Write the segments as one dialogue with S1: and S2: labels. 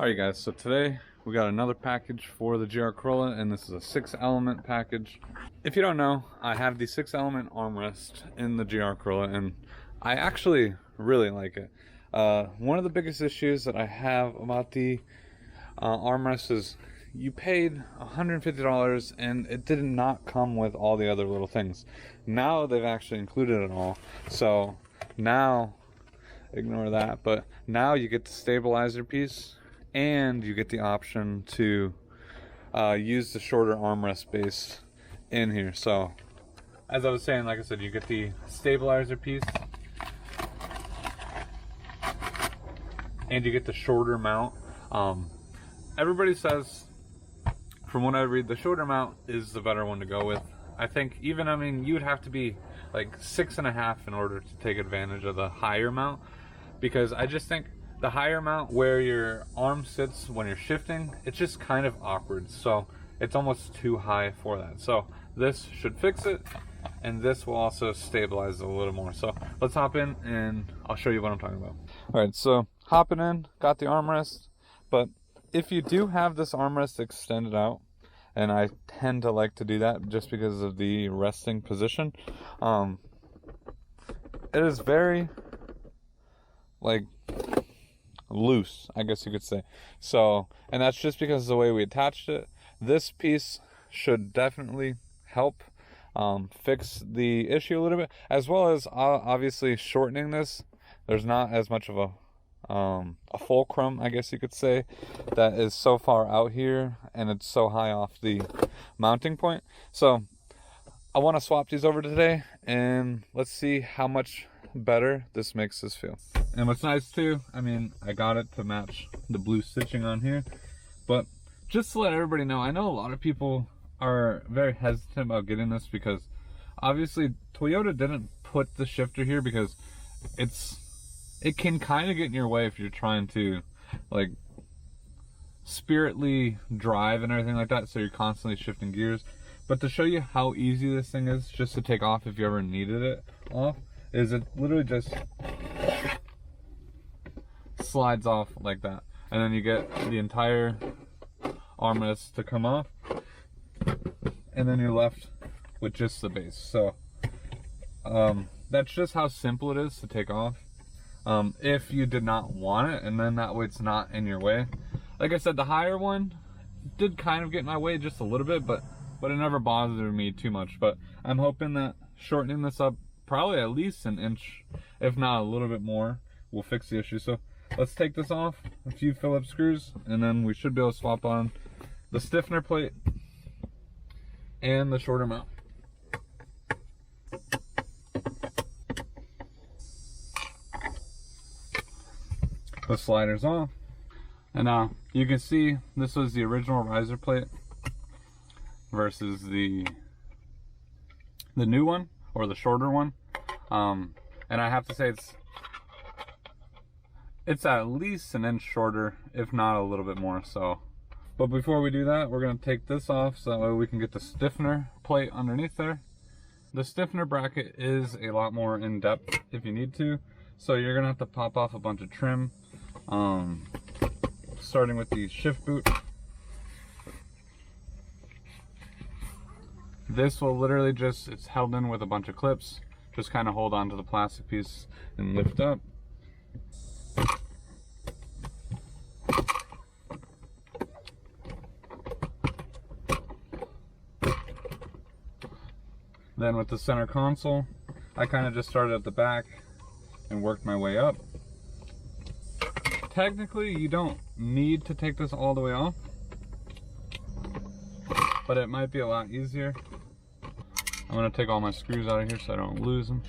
S1: Alright guys, so today we got another package for the GR Corolla, and this is a 6-element package. If you don't know, I have the 6-element armrest in the GR Corolla, and I actually really like it. One of the biggest issues that I have about the armrest is you paid $150 and it did not come with all the other little things. Now they've actually included it all, so now ignore that, but now you get the stabilizer piece and you get the option to use the shorter armrest base in here. So as I was saying, like I said, you get the stabilizer piece and you get the shorter mount. Everybody says, from what I read, the shorter mount is the better one to go with. I think even, I mean, you'd have to be like 6.5 in order to take advantage of the higher mount, because I just think the higher mount, where your arm sits when you're shifting, it's just kind of awkward. So it's almost too high for that. So this should fix it, and this will also stabilize it a little more. So let's hop in and I'll show you what I'm talking about. All right, so hopping in, got the armrest, but if you do have this armrest extended out, and I tend to like to do that just because of the resting position, it is very like loose, I guess you could say. So, and that's just because of the way we attached it. This piece should definitely help fix the issue a little bit, as well as obviously shortening this. There's not as much of a fulcrum, I guess you could say, that is so far out here and it's so high off the mounting point. So I want to swap these over today and let's see how much better this makes us feel. And what's nice too, I mean, I got it to match the blue stitching on here, but just to let everybody know, I know a lot of people are very hesitant about getting this because obviously Toyota didn't put the shifter here because it can kind of get in your way if you're trying to like spiritly drive and everything like that, so you're constantly shifting gears. But to show you how easy this thing is just to take off if you ever needed it off, is it literally just slides off like that, and then you get the entire armrest to come off, and then you're left with just the base. So that's just how simple it is to take off if you did not want it, and then that way it's not in your way. Like I said, the higher one did kind of get in my way just a little bit, but it never bothered me too much. But I'm hoping that shortening this up probably at least an inch, if not a little bit more, will fix the issue. So let's take this off, a few Phillips screws, and then we should be able to swap on the stiffener plate and the shorter mount. The sliders off, and now you can see this was the original riser plate versus the new one, or the shorter one, and I have to say it's at least an inch shorter, if not a little bit more. So, but before we do that, we're going to take this off so that way we can get the stiffener plate underneath there. The stiffener bracket is a lot more in depth if you need to, so you're going to have to pop off a bunch of trim, starting with the shift boot. This will literally just, it's held in with a bunch of clips, just kind of hold on to the plastic piece and lift up. Then with the center console, I kind of just started at the back and worked my way up. Technically, you don't need to take this all the way off, but it might be a lot easier. I'm going to take all my screws out of here so I don't lose them.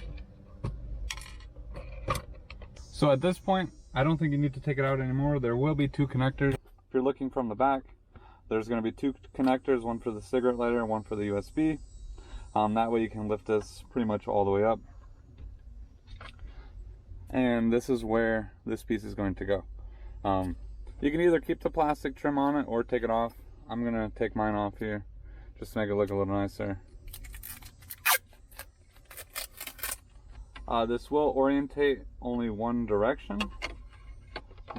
S1: So at this point, I don't think you need to take it out anymore. There will be 2 connectors. If you're looking from the back, there's going to be 2 connectors, one for the cigarette lighter and one for the USB. That way you can lift this pretty much all the way up. And this is where this piece is going to go. You can either keep the plastic trim on it or take it off. I'm going to take mine off here just to make it look a little nicer. This will orientate only one direction,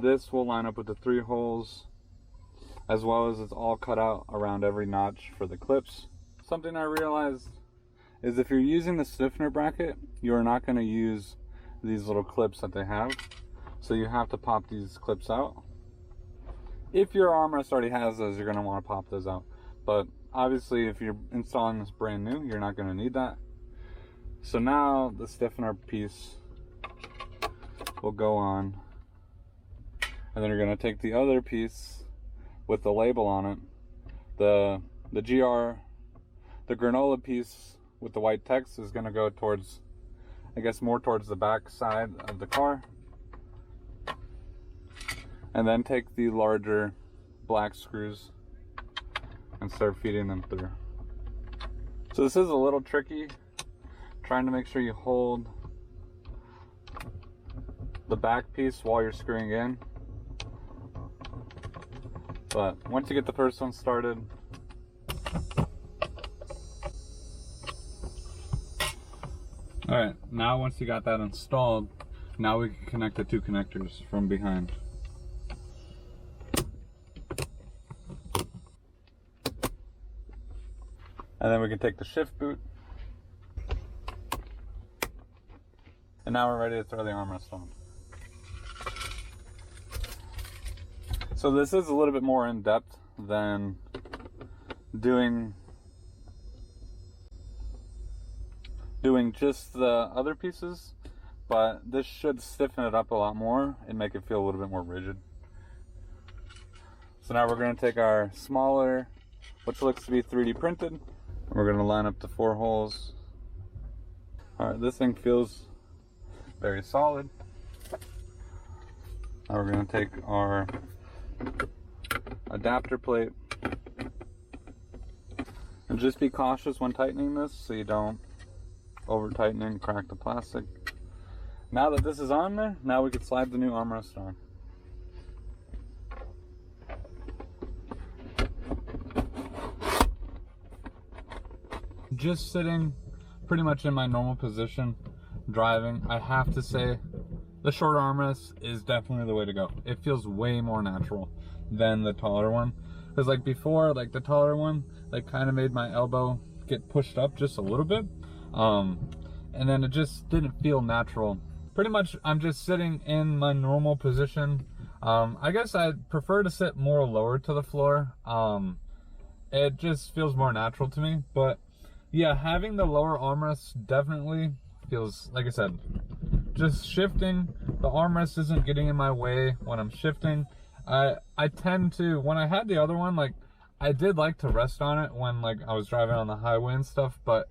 S1: this will line up with the 3 holes, as well as it's all cut out around every notch for the clips. Something I realized is if you're using the stiffener bracket, you are not going to use these little clips that they have. So you have to pop these clips out. If your armrest already has those, you're going to want to pop those out. But obviously, if you're installing this brand new, you're not going to need that. So now the stiffener piece will go on. And then you're going to take the other piece with the label on it. The granola piece with the white text is going to go towards, I guess, more towards the back side of the car. And then take the larger black screws and start feeding them through. So this is a little tricky, trying to make sure you hold the back piece while you're screwing in. But once you get the first one started, alright, now once you got that installed, now we can connect the 2 connectors from behind. And then we can take the shift boot. And now we're ready to throw the armrest on. So this is a little bit more in depth than doing just the other pieces, but this should stiffen it up a lot more and make it feel a little bit more rigid. So now we're going to take our smaller, which looks to be 3D printed, and we're going to line up the 4 holes. Alright, this thing feels very solid. Now we're going to take our adapter plate and just be cautious when tightening this so you don't over tighten and crack the plastic. Now that this is on there, now we can slide the new armrest on. Just sitting pretty much in my normal position driving, I have to say the shorter armrest is definitely the way to go. It feels way more natural than the taller one. Because like before, like the taller one, like kind of made my elbow get pushed up just a little bit. And then it just didn't feel natural. Pretty much I'm just sitting in my normal position. I guess I prefer to sit more lower to the floor. It just feels more natural to me. But yeah, having the lower armrest definitely feels, like I said, just shifting. The armrest isn't getting in my way when I'm shifting. I tend to, when I had the other one, like I did like to rest on it when like I was driving on the highway and stuff, but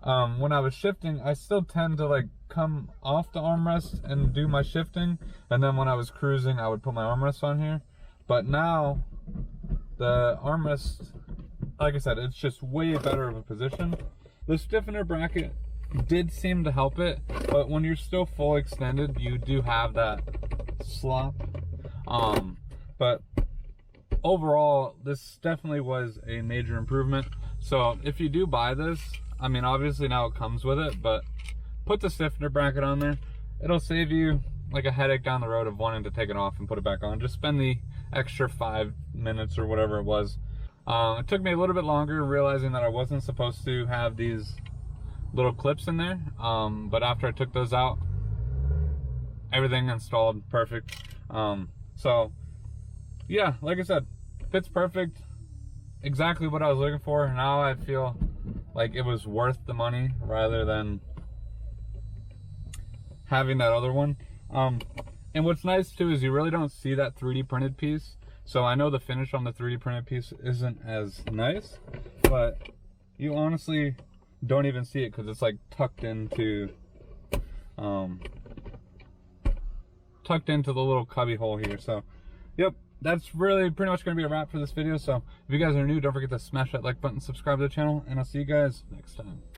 S1: when I was shifting, I still tend to like come off the armrest and do my shifting, and then when I was cruising I would put my armrest on here. But now the armrest, like I said, it's just way better of a position. The stiffener bracket did seem to help it, but when you're still full extended, you do have that slop. But overall, this definitely was a major improvement. So if you do buy this, I mean, obviously now it comes with it, but put the stiffener bracket on there. It'll save you like a headache down the road of wanting to take it off and put it back on. Just spend the extra 5 minutes or whatever it was. It took me a little bit longer realizing that I wasn't supposed to have these little clips in there, but after I took those out, everything installed perfect. So yeah, like I said, fits perfect, exactly what I was looking for. Now I feel like it was worth the money rather than having that other one. And what's nice too is you really don't see that 3D printed piece. So I know the finish on the 3D printed piece isn't as nice, but you honestly don't even see it because it's like tucked into the little cubby hole here. So yep, that's really pretty much going to be a wrap for this video. So if you guys are new, don't forget to smash that like button, subscribe to the channel, and I'll see you guys next time.